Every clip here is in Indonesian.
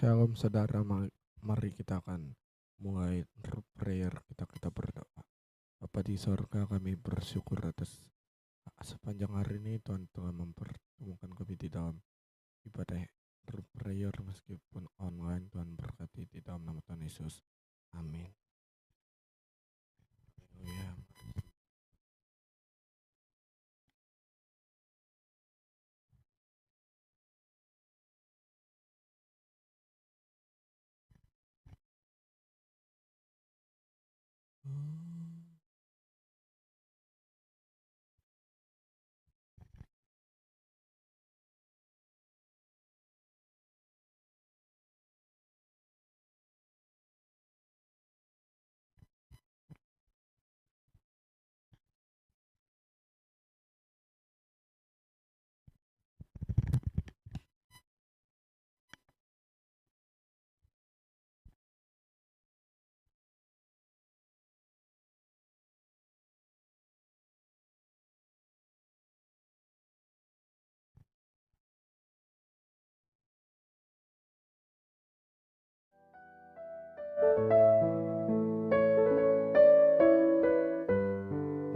Shalom saudara, mari kita akan mulai prayer, kita berdoa. Bapa di sorga, kami bersyukur atas sepanjang hari ini Tuhan telah mempertemukan kami di dalam ibadah prayer meskipun online. Tuhan berkati di dalam nama Tuhan Yesus. Amin. Haleluya.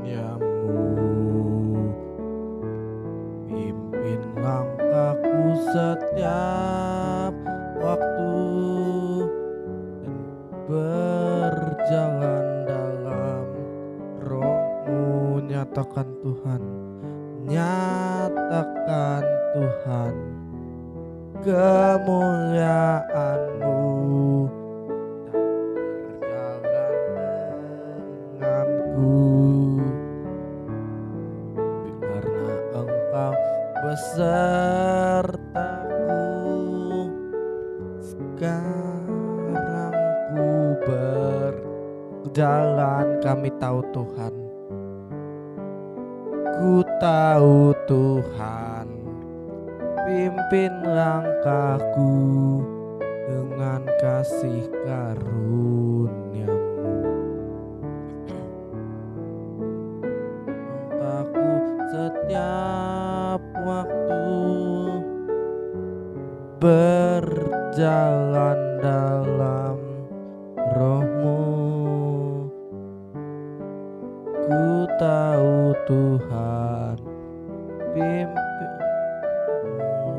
Diam-Mu pimpin langkahku setiap waktu dan berjalan dalam Roh-Mu. Nyatakan Tuhan, nyatakan Tuhan kemuliaan-Mu dan berjalan denganku, karena Engkau besertaku. Sekarang ku berjalan, kami tahu Tuhan, ku tahu Tuhan, pimpin langkahku dengan kasih karunia-Mu. Langkahku setiap waktu berjalan dalam Roh-Mu. Ku tahu Tuhan, pimpin-Mu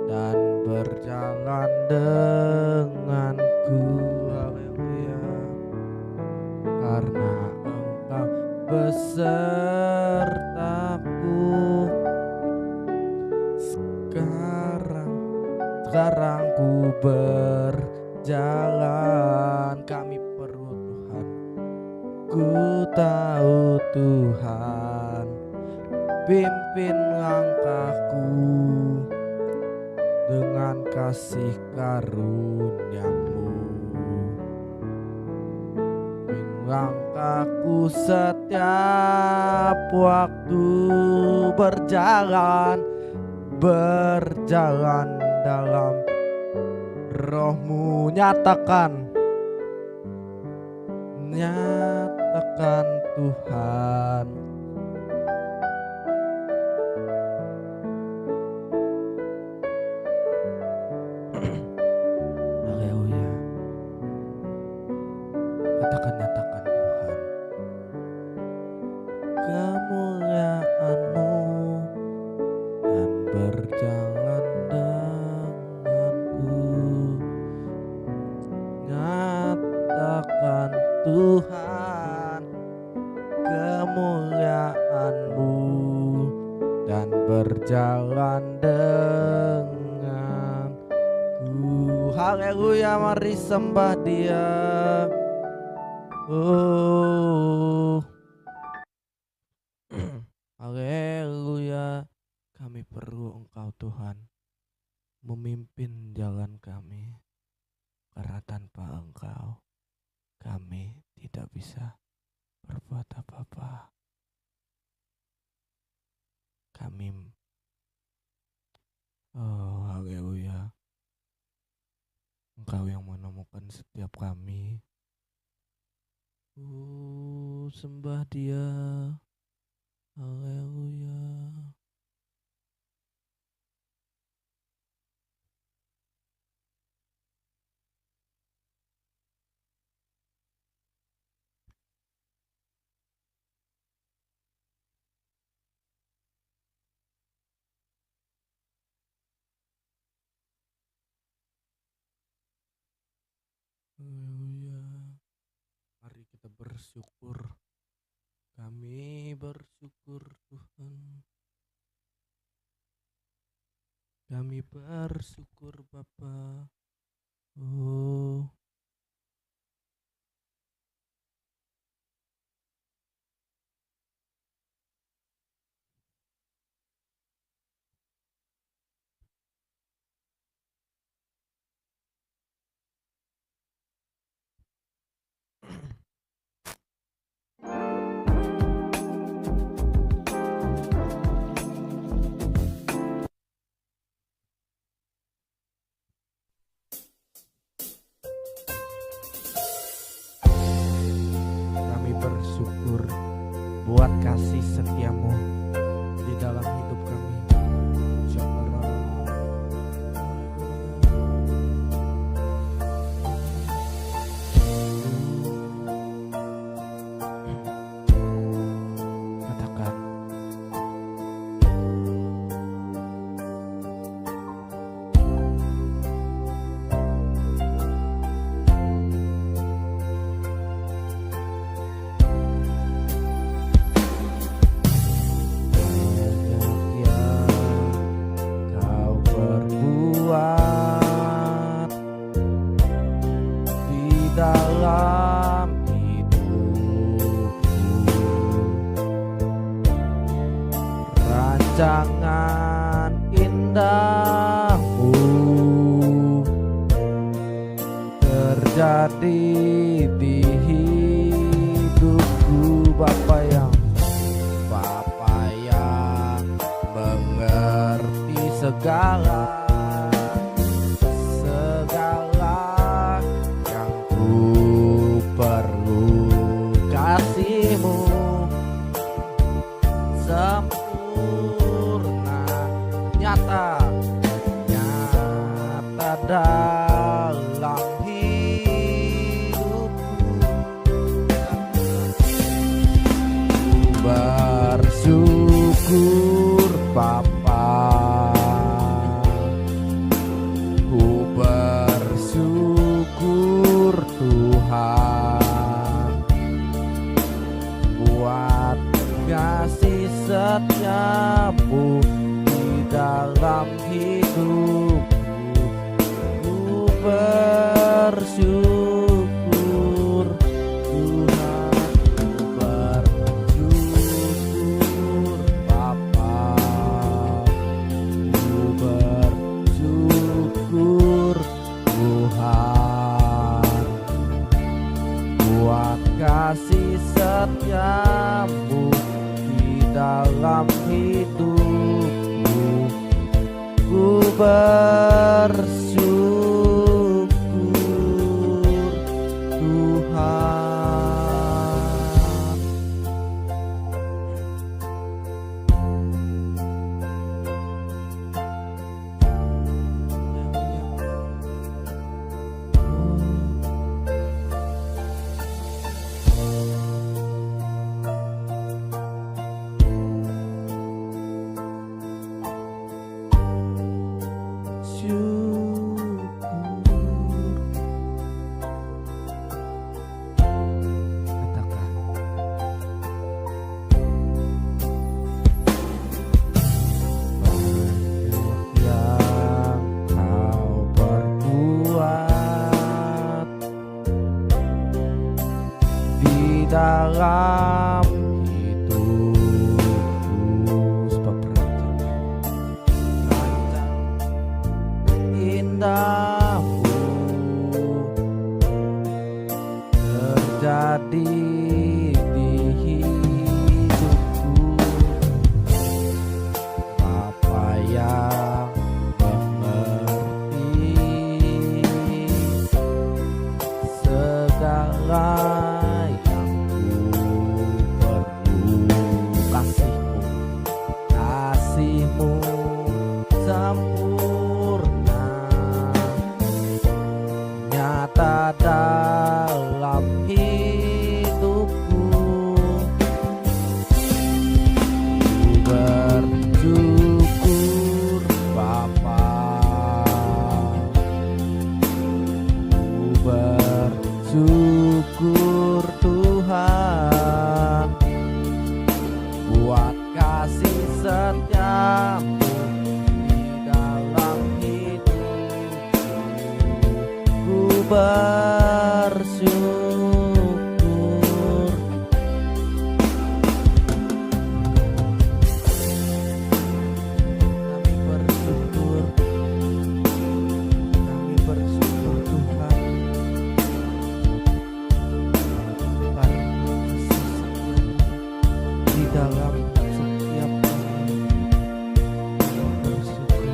dan berjalan denganku. Haleluya. Karena Engkau besertaku. Sekarang ku berjalan, kami perlu Tuhan. Ku tahu Tuhan, pimpin langkahku dengan kasih karunia-Mu. Pimpin langkahku setiap waktu berjalan dalam Roh-Mu. Nyatakan Tuhan, haleluya. Katakan, nyatakan Tuhan kemuliaan-Mu dan berjalan denganku. Nyatakan Tuhan kemuliaan-Mu dan berjalan denganku. Haleluya, mari sembah Dia. Haleluya. Kami perlu Engkau Tuhan, memimpin jalan kami, karena tanpa Engkau kami tidak bisa berbuat apa-apa. Kami haleluya, Engkau yang menemukan setiap kami. Sembah Dia. Haleluya. Haleluya. Mari kita bersyukur. Kami bersyukur Tuhan. Kami bersyukur Bapa. Oh, kami bersyukur buat kasih setiamu di dalam hidup kami. Katakan, dalam hidupku, rancangan indahmu terjadi di hidupku. Bapa yang mengerti segala perlu kasih-Mu sempurna, nyata dalam hidupku. Bersyukur Bapa, ku bersyukur Tuhan buat kasih setiamu di dalam hidupku. Ku bersyukur Tuhan, ku bersyukur Bapa, ku bersyukur Tuhan buat kasih setiamu di dalam hidupku. Ku bersyukur Tuhan. Dalam hidupku, sebab rancangan indahmu terjadi di hidupku. Bapa yang mengerti segala kasih-Mu sempurna, bersyukur. Kami bersyukur Tuhan karena kasih setia di dalam setiap hari. Kami bersyukur.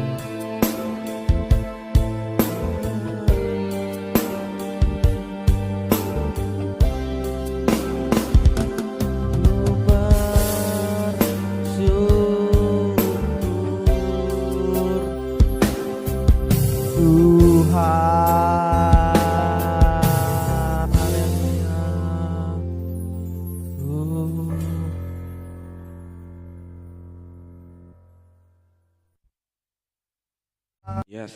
Tuhan, haleluya. Yes,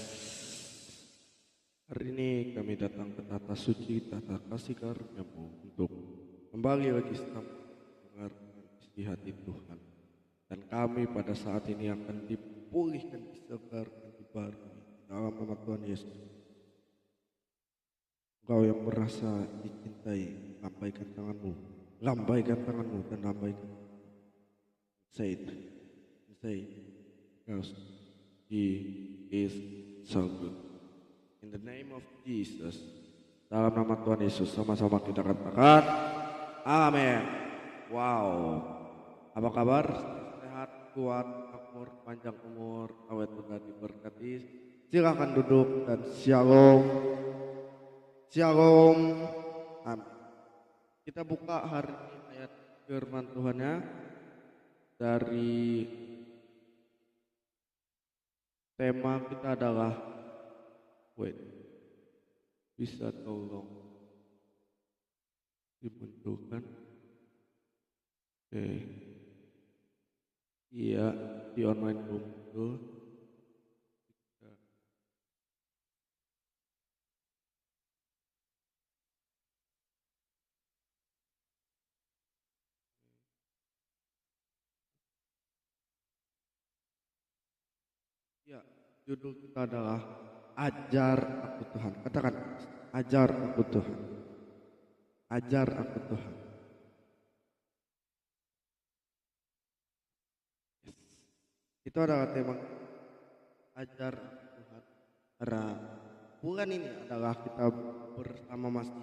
hari ini kami datang ke tata suci, tata kasih karunia-Mu untuk kembali lagi mendengarkan isi hati Tuhan. Dan kami pada saat ini akan dipulihkan, disegarkan, dibarui dalam nama Tuhan Yesus. Engkau yang merasa dicintai, lambaikan tanganmu, lambaikan tanganmu dan lambaikan. Say it, because He is so good. In the name of Jesus, dalam nama Tuhan Yesus, sama-sama kita katakan, amin. Wow, apa kabar? Sehat, kuat, makmur, panjang umur, awet muda diberkati. Silakan duduk dan shalom. Shalom. Amin. Kita buka hari ini ayat firman Tuhannya dari tema kita adalah bisa tolong dimunculkan. Oke. Iya, di online room itu. Ya, judul kita adalah Ajar Aku Tuhan. Katakan, ajar aku Tuhan. Ajar aku Tuhan. Yes. Itu adalah tema ajar aku Tuhan. Karena bulan ini adalah kita bersama masih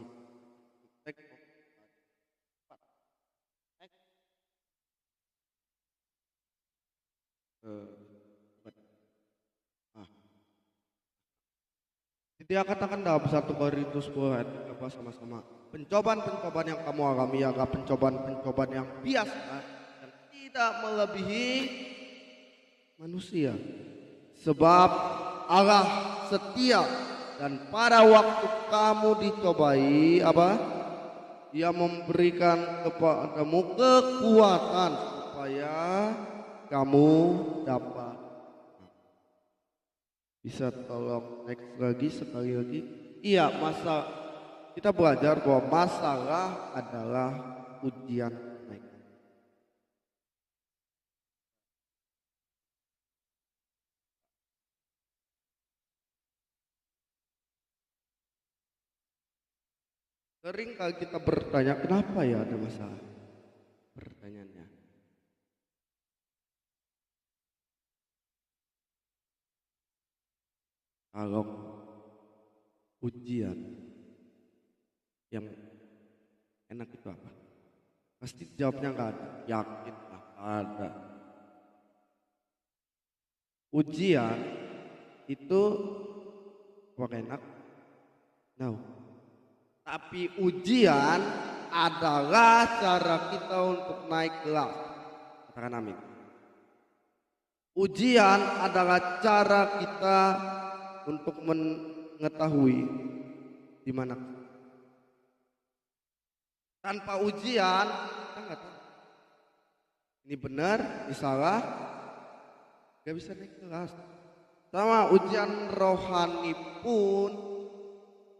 Dia katakan dalam 1 Korintus 10 ayat 13 sama-sama, pencobaan-pencobaan yang kamu alami adalah pencobaan-pencobaan yang biasa dan tidak melebihi manusia. Sebab Allah setia dan pada waktu kamu dicobai Dia memberikan kepadamu kekuatan supaya kamu dapat. Bisa tolong next lagi sekali lagi. Iya, kita belajar bahwa masalah adalah ujian naik. Sering kali kita bertanya, kenapa ya ada masalah? Pertanyaannya. Kalau ujian yang enak itu apa? Pasti jawabnya nggak ada. Yakin lah ada. Ujian itu apa enak? No. Tapi ujian adalah cara kita untuk naik kelas. Katakan amin. Ujian adalah cara kita untuk mengetahui di mana. Tanpa ujian kita nggak tahu. Ini benar, ini salah, nggak bisa naik kelas. Sama ujian rohani pun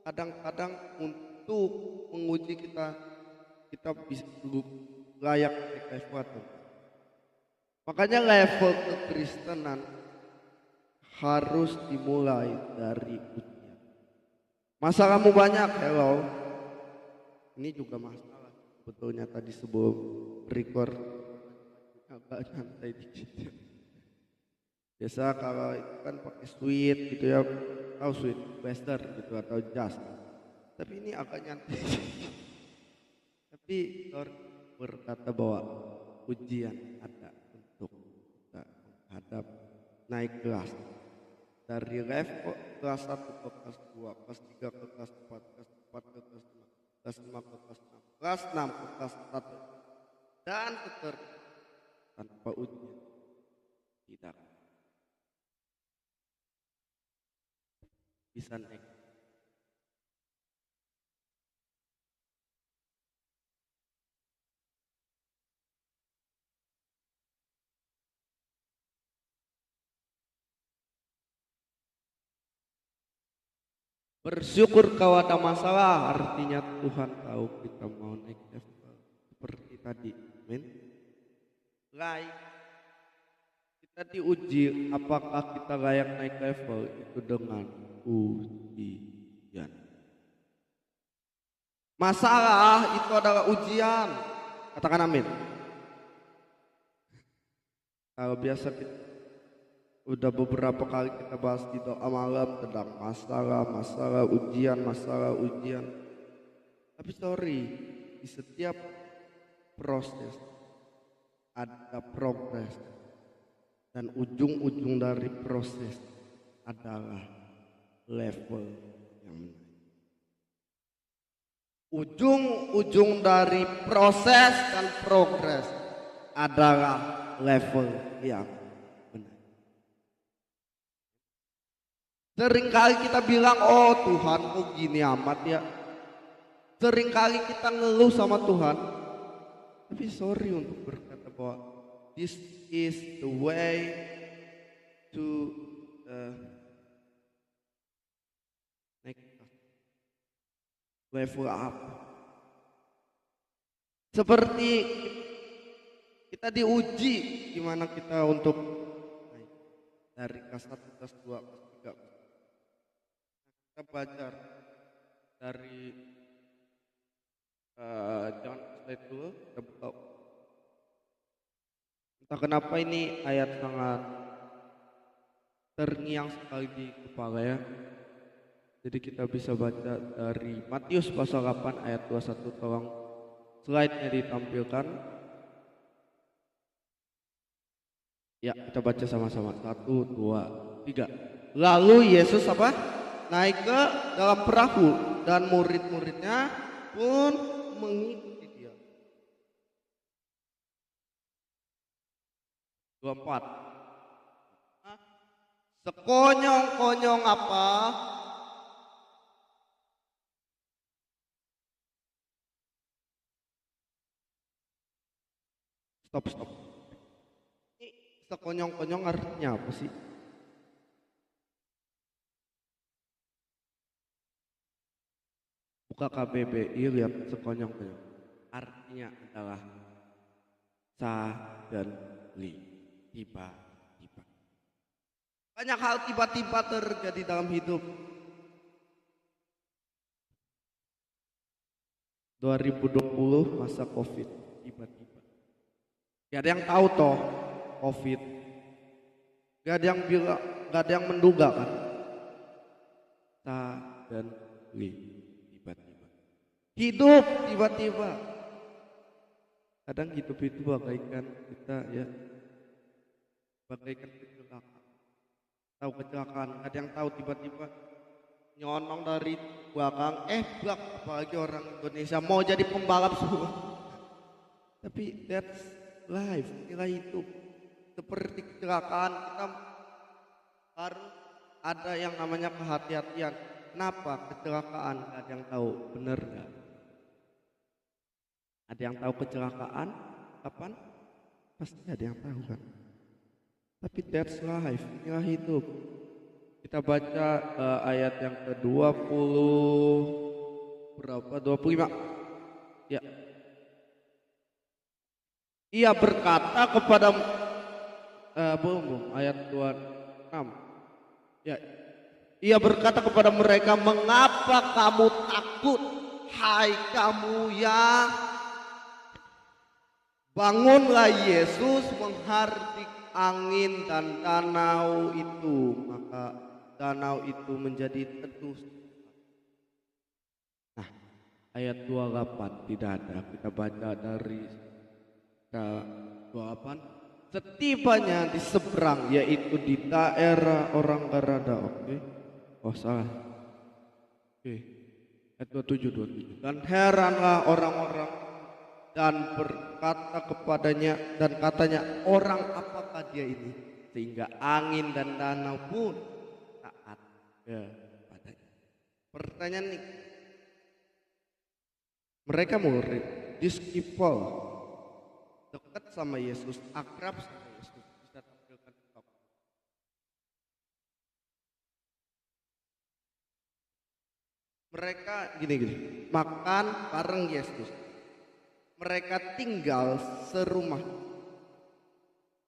kadang-kadang untuk menguji kita bisa layak naik level. Makanya level kekristenan harus dimulai dari ujian. Masalahmu banyak, hello. Ini juga masalah sebetulnya tadi sebelum record agak nyantai dikit. Biasa kalau itu kan pakai sweet gitu ya, tahu sweet western gitu atau jazz. Tapi ini agak nyantai. Tapi Thor berkata bahwa ujian ada untuk kita menghadap naik kelas dari level kelas 1 ke kelas 2, kelas 3 ke kelas 4, kelas 4 ke kelas 5, kelas 5 ke kelas 6, kelas 6 ke kelas 1 dan seterusnya tanpa ujian tidak bisa naik. Bersyukur kalau ada masalah, artinya Tuhan tahu kita mau naik level seperti tadi. Amin. Lain kita diuji apakah kita layak naik level itu dengan ujian. Masalah itu adalah ujian. Katakan amin. Kalau biasa kita udah beberapa kali kita bahas di doa malam tentang masalah, ujian. Tapi sorry, di setiap proses ada progres dan ujung-ujung dari proses adalah level yang menaik. Ujung-ujung dari proses dan progres adalah level yang menaik. Seringkali kita bilang, oh Tuhan kok gini amat ya. Seringkali kita ngeluh sama Tuhan. Tapi sorry untuk berkata bahwa this is the way to next level up. Seperti kita diuji gimana kita untuk naik dari kelas 1, kelas 2, kelas 3. Kita belajar dari jangan slide dulu, kita buka. Entah kenapa ini ayat sangat terngiang sekali di kepala ya. Jadi kita bisa baca dari Matius pasal 8 ayat 21, tolong slide-nya ditampilkan. Ya, kita baca sama-sama. 1, 2, 3. Lalu Yesus apa? Naik ke dalam perahu dan murid-muridnya pun mengikuti dia. 24. Sekonyong-konyong apa? Stop. Ini sekonyong-konyong artinya apa sih? Buka KBBI, lihat sekonyong-konyong. Artinya adalah suddenly, tiba-tiba. Banyak hal tiba-tiba terjadi dalam hidup. 2020 masa COVID, tiba-tiba. Gak ada yang tahu toh COVID. Gak ada yang bilang, gak ada yang menduga kan. Suddenly, tiba-tiba. Hidup tiba-tiba. Kadang hidup itu bagaikan kita ya, bagaikan kecelakaan. Tahu kecelakaan, ada yang tahu tiba-tiba nyonong dari belakang, blak, apalagi orang Indonesia mau jadi pembalap semua. Tapi that's life, inilah hidup. Seperti kecelakaan, kita harus ada yang namanya kehati-hatian. Kenapa kecelakaan? Ada yang tahu, bener gak? Ada yang tahu kecelakaan kapan? Pasti ada yang tahu kan. Tapi that's life, inilah hidup. Kita baca ayat yang ke-20 berapa? 25. Ya. Ia berkata kepada belum ayat 26. Ya. Ia berkata kepada mereka, "Mengapa kamu takut, hai kamu yang..." Bangunlah Yesus menghardik angin dan danau itu, maka danau itu menjadi teduh. Nah, ayat 28 tidak ada, kita baca dari 28. Setibanya di seberang, yaitu di daerah orang Gerada. Oke. Oh, salah. Oke. Ayat 27. Dan heranlah orang-orang dan berkata kepadanya, dan katanya, "Orang apakah dia ini sehingga angin dan danau pun taat kepadanya?" Pertanyaan nih, mereka murid, disciple, dekat sama Yesus, akrab sama Yesus, bisa tampilkan sikap. Mereka gini, makan bareng Yesus. Mereka tinggal serumah,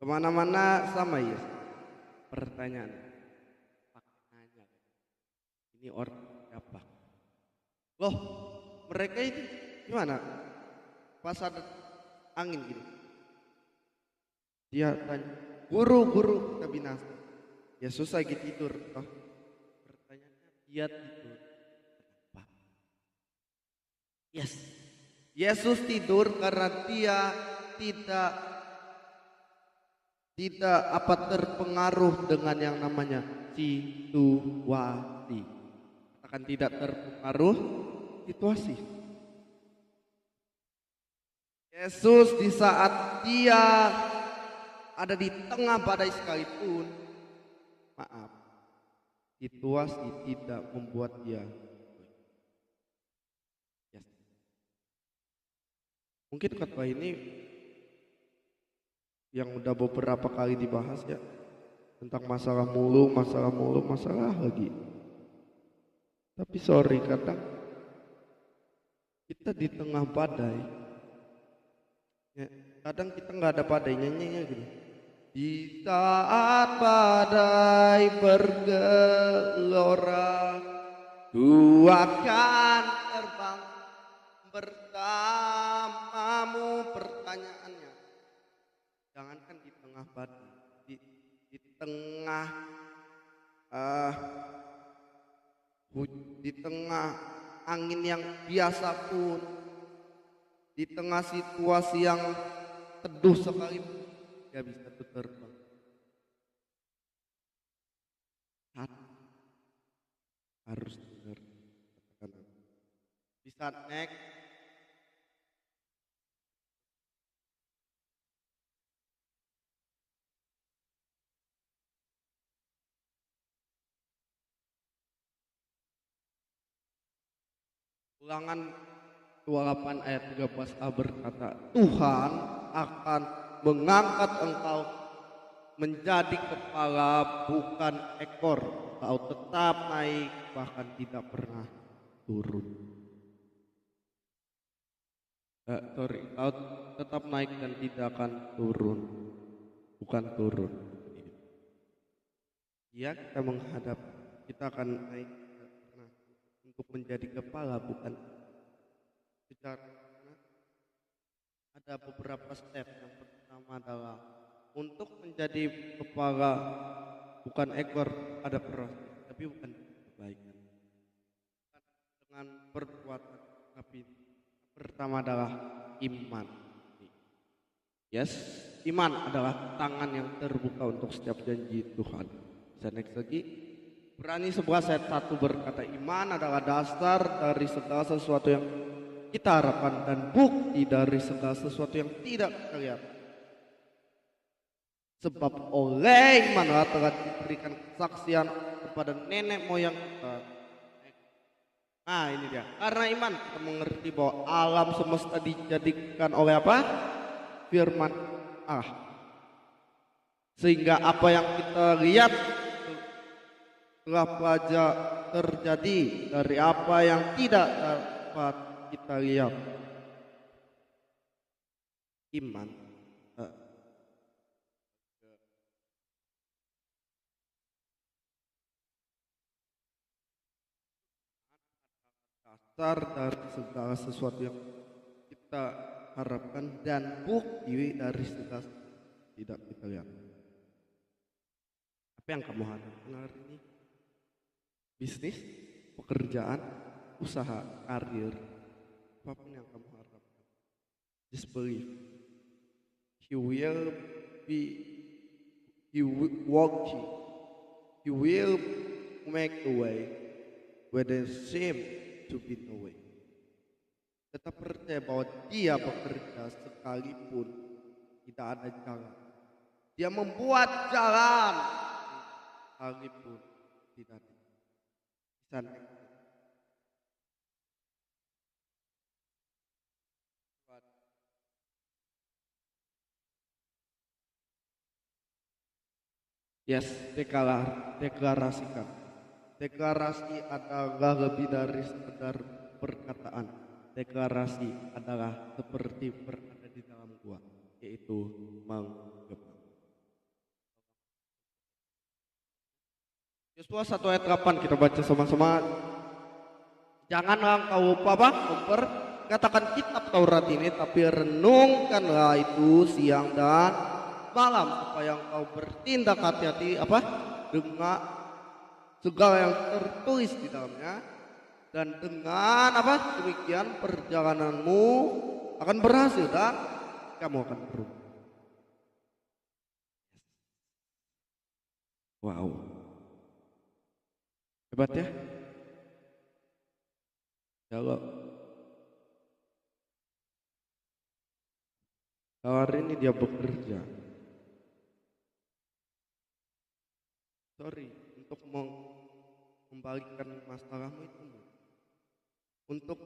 kemana-mana sama Yesus. Pertanyaan, nanya, ini orang siapa? Loh, mereka ini gimana? Pas ada angin gini, dia tanya, "Guru, kita binasa." Yesus lagi tidur. Oh, pertanyaannya, dia tidur kenapa? Yesus tidur karena dia tidak terpengaruh dengan yang namanya situasi. Akan tidak terpengaruh situasi. Yesus di saat dia ada di tengah badai sekalipun, maaf, situasi tidak membuat dia. Mungkin khotbah ini yang udah beberapa kali dibahas ya, tentang masalah mulu, masalah lagi. Tapi sorry, kadang kita di tengah badai, ya, kadang kita nggak ada badai, nyanyinya gini. Di saat badai bergelora, ku akan terbang bersamamu. Pertanyaannya, jangankan di tengah badai, di tengah di tengah angin yang biasa pun, di tengah situasi yang teduh sekalipun, dia bisa terbang. Harus dengar kata-kata. Bisa next. Ulangan 28 ayat 13a berkata, "Tuhan akan mengangkat engkau menjadi kepala bukan ekor. Kau tetap naik, bahkan tidak pernah turun." Kau tetap naik dan tidak akan turun, bukan turun. Ya, kita menghadap, kita akan naik untuk menjadi kepala bukan. Secara ada beberapa step. Yang pertama adalah untuk menjadi kepala bukan ekor, ada proses, tapi bukan kebaikan dengan perbuatan, tapi pertama adalah iman. Yes, iman adalah tangan yang terbuka untuk setiap janji Tuhan. Bisa next lagi. Ibrani 11 ayat 1 berkata, iman adalah dasar dari segala sesuatu yang kita harapkan dan bukti dari segala sesuatu yang tidak kita lihat. Sebab oleh iman telah diberikan kesaksian kepada nenek moyang kita. Nah, ini dia. Karena iman kita mengerti bahwa alam semesta dijadikan oleh apa? Firman Allah. Sehingga apa yang kita lihat telah pelajar terjadi dari apa yang tidak dapat kita lihat. Iman dasar dari segala sesuatu yang kita harapkan dan bukti dari segala tidak kita lihat. Apa yang kamu harapkan hari ini? Bisnis, pekerjaan, usaha, karir, apapun yang kamu harapkan. Just believe. He will be, he will walk you. He will make a way where there seem to be no way. Tetap percaya bahwa dia bekerja sekalipun tidak ada jalan. Dia membuat jalan sekalipun tidak ada. Yes, deklarasikan. Deklarasi adalah lebih dari sekedar perkataan. Deklarasi adalah seperti berada di dalam gua, yaitu menggema. Yosua 1 ayat 8 kita baca sama-sama. Janganlah engkau memperkatakan kitab Taurat ini, tapi renungkanlah itu siang dan malam supaya engkau bertindak hati-hati dengan segala yang tertulis di dalamnya, dan dengan demikian perjalananmu akan berhasil dan kamu akan beruntung. Wow, hebat ya. Kalau hari ini dia bekerja, untuk membalikan masalahmu itu mudah. Untuk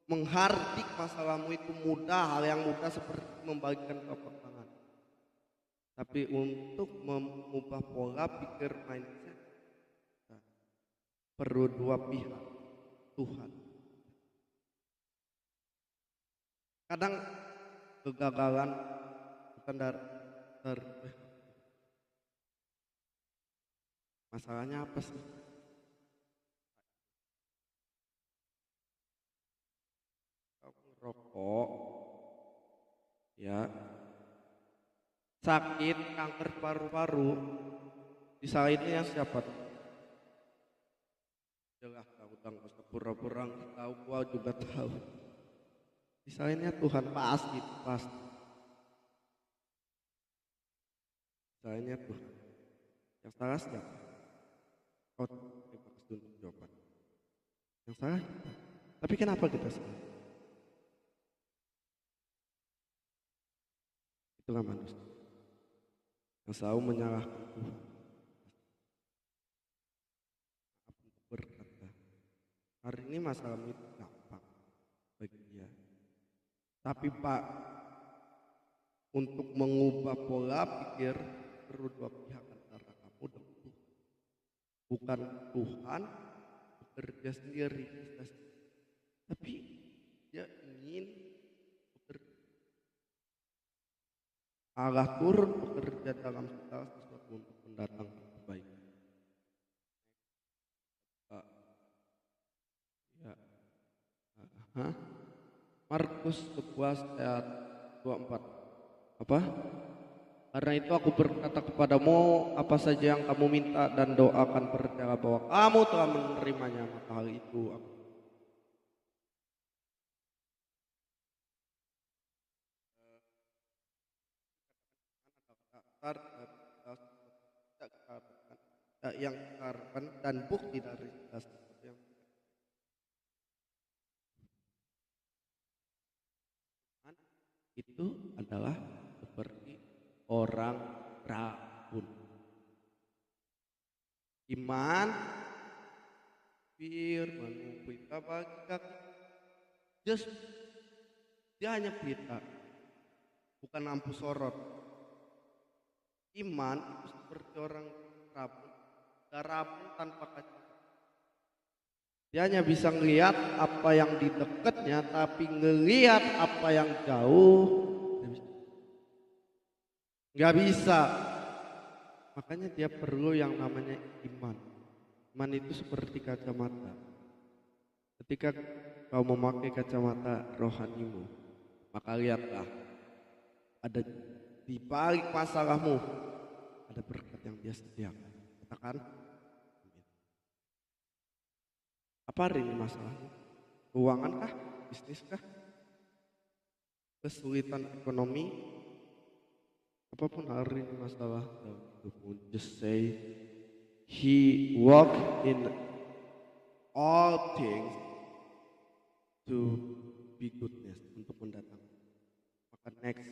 menghardik masalahmu itu mudah, hal yang mudah seperti membalikkan telapak tangan. Tapi untuk mengubah pola pikir mindset, perlu dua pihak, Tuhan. Kadang kegagalan bukan dari masalahnya apa sih? Rokok, ya, sakit, kanker paru-paru, disalahinnya siapa? Jelas tahu, tang pura-pura tahu, gua juga tahu. Disalahinnya Tuhan pasti. Disalahinnya Tuhan. Yang salah siapa? Oh, terima kasih untuk jawaban. Yang salah kita. Tapi kenapa kita salah? Itulah manusia yang selalu menyalahkan Tuhan. Berkata, hari ini masalahmu itu gampang bagi dia. Tapi Pak, untuk mengubah pola pikir perlu dua pihak antara kamu dan Tuhan. Bukan Tuhan bekerja sendiri, tapi dia ingin Allah turun bekerja dalam segala sesuatu untuk mendatangkan kebaikan. Markus 11 ayat 24. Apa? Karena itu aku berkata kepadamu, apa saja yang kamu minta dan doakan, percaya bahwa kamu telah menerimanya, maka hal itu aku. Yang harapan dan bukti dari sesuatu yang itu adalah seperti orang rabun. Iman, firman, berita bagi kaki. Just dia hanya berita, bukan lampu sorot. Iman itu seperti orang rabun, rabun tanpa kaca. Dia hanya bisa ngelihat apa yang di dekatnya, tapi ngelihat apa yang jauh nggak bisa. Makanya dia perlu yang namanya iman. Iman itu seperti kacamata. Ketika kau memakai kacamata rohanimu, maka lihatlah ada di balik masalahmu ada berkat yang dia sediakan. Katakan, amin. Apa hari ini masalahmu? Keuangan kah? Bisnis kah? Kesulitan ekonomi? Apapun hari ini masalah dalam hidupmu, just say, He work in all things to be goodness, untuk mendatangkan. Maka next,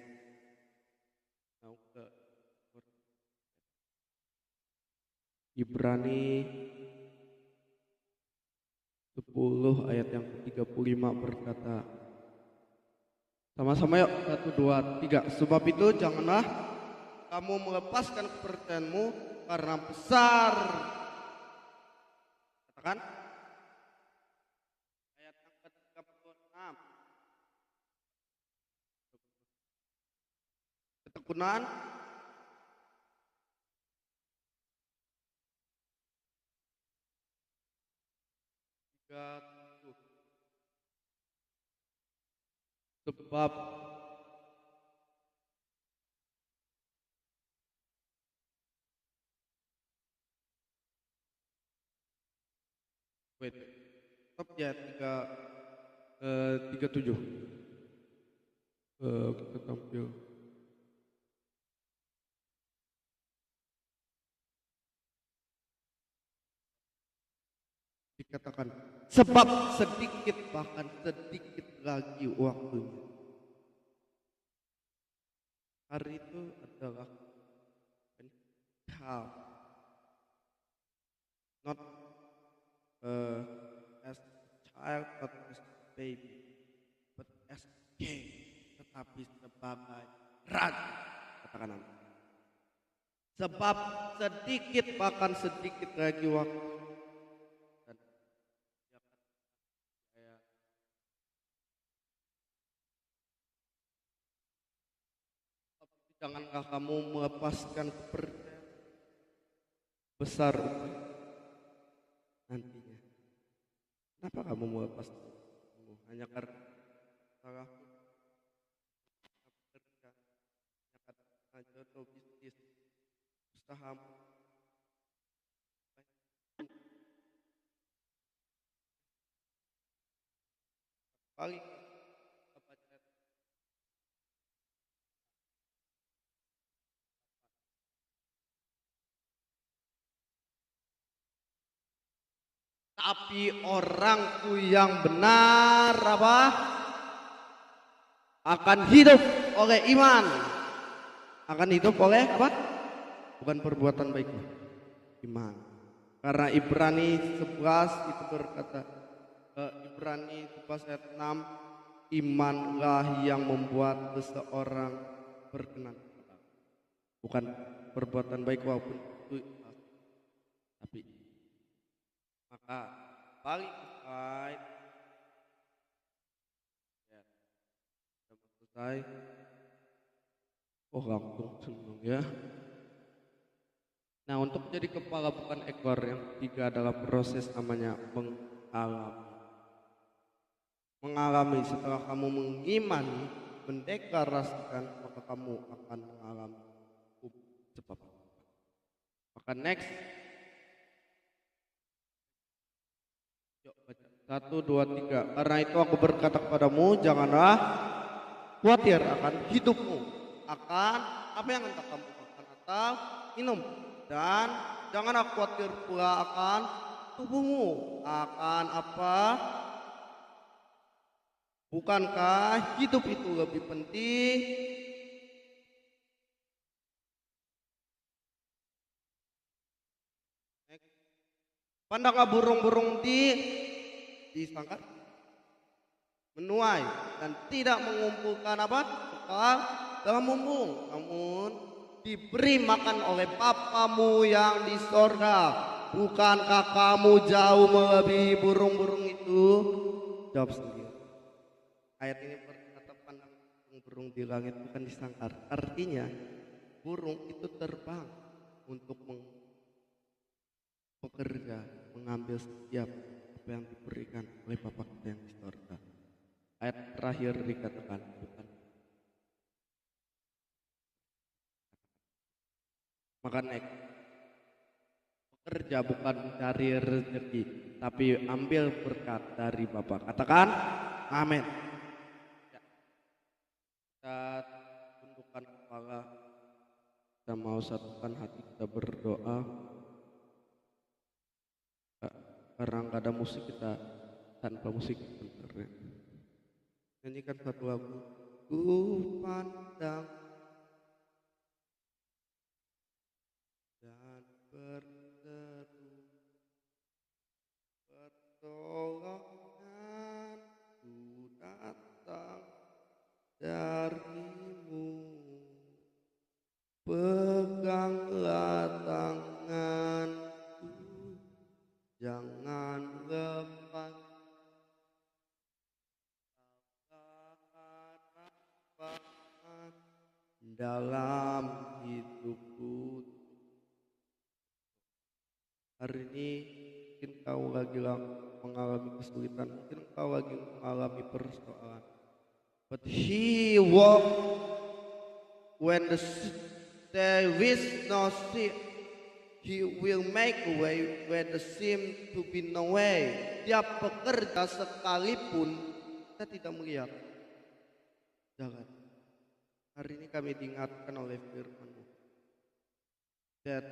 now ke Ibrani 10 ayat yang ke-35 berkata, sama-sama yuk, 1, 2, 3. Sebab itu janganlah kamu melepaskan kepercayaanmu karena besar. Katakan, ayat yang ke-36. Ketekunan, sebab stop ya 37. Kita tampil. Dikatakan, sebab sedikit, bahkan sedikit lagi waktunya. Hari itu adalah how, not as a child, not as a baby, but as a king, tetapi sebagai raja. Katakan amin. Sebab sedikit, bahkan sedikit lagi waktu. Dan saya janganlah kamu melepaskan kepercayaan besar itu nantinya. Kenapa kamu melepas hanya karena salah kerja, hanya karena jodoh, bisnis, usaha, paling tapi orangku yang benar apa akan hidup oleh iman, akan hidup oleh apa? Bukan perbuatan baik, iman. Karena Ibrani 11 itu berkata, Ibrani 11 ayat 6, imanlah yang membuat seseorang berkenan, bukan perbuatan baik walaupun itu, tapi maka balik slide ya, sudah selesai. Oh, langsung senang ya. Nah, untuk jadi kepala bukan ekor, yang ketiga adalah proses namanya mengalami. Setelah kamu mengimani, mendeklarasikan, maka kamu akan mengalami sebab. Maka next, yuk baca 1, 2, 3. Karena itu aku berkata kepadamu, janganlah khawatir akan hidupmu, akan apa yang hendak kamu makan atau minum, dan janganlah khawatir pula akan tubuhmu, akan apa? Bukankah hidup itu lebih penting? Pandanglah burung-burung di sangkar menuai dan tidak mengumpulkan apa? Bekal dalam lumbung, namun diberi makan oleh Bapamu yang di sorga. Bukankah kamu jauh melebihi burung-burung itu? Jawab sendiri. Ayat ini berkata, pandang burung di langit bukan di sangkar. Artinya burung itu terbang untuk bekerja, mengambil setiap apa yang diberikan oleh Bapa kita yang di surga. Ayat terakhir dikatakan bukan. Maka next, bekerja bukan mencari rezeki, tapi ambil berkat dari Bapa. Katakan, amin. Ya, kita tundukkan kepala, kita mau satukan hati, kita berdoa. Karena nggak ada musik, kita tanpa musik sebenarnya. Nyanyikan satu lagu. Ku pandang dan berseru, pertolonganku datang darimu. Peganglah tanganku, jangan lepas. Harapan dalam hidupku. Hari ini mungkin kau lagi mengalami kesulitan, mungkin kau lagi mengalami persoalan. But he walk when there is no sea. He will make a way where there seem to be no way. Dia bekerja sekalipun kita tidak melihat jalan. Hari ini kami diingatkan oleh firman-Mu that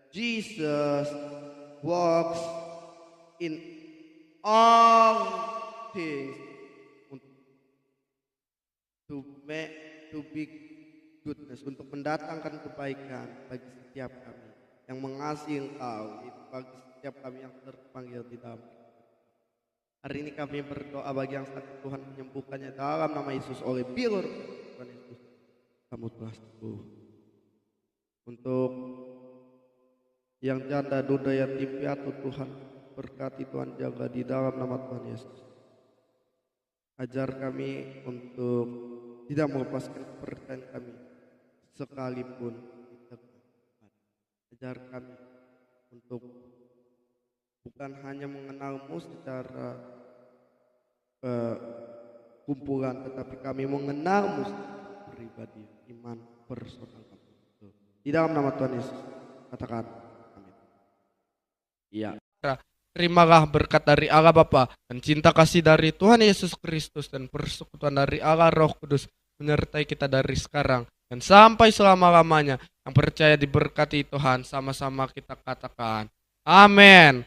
Jesus works in all things to be goodness, untuk mendatangkan kebaikan bagi setiap kami yang mengasihi Engkau, bagi setiap kami yang terpanggil di dalam. Hari ini kami berdoa bagi yang sakit, Tuhan menyembuhkannya dalam nama Yesus. Oleh bilur Tuhan Yesus, kamu telah sembuh. Untuk yang janda, duda, yatim piatu, Tuhan berkati, Tuhan jaga di dalam nama Tuhan Yesus. Ajar kami untuk tidak melepaskan kepercayaan kami sekalipun kita gagal. Ajar kami untuk bukan hanya mengenal-Mu secara kumpulan, tetapi kami mengenal-Mu secara pribadi, iman personal kami. Di dalam nama Tuhan Yesus, katakan amin. Iya. Terimalah berkat dari Allah Bapa dan cinta kasih dari Tuhan Yesus Kristus dan persekutuan dari Allah Roh Kudus menyertai kita dari sekarang dan sampai selama-lamanya. Yang percaya diberkati Tuhan, sama-sama kita katakan amin.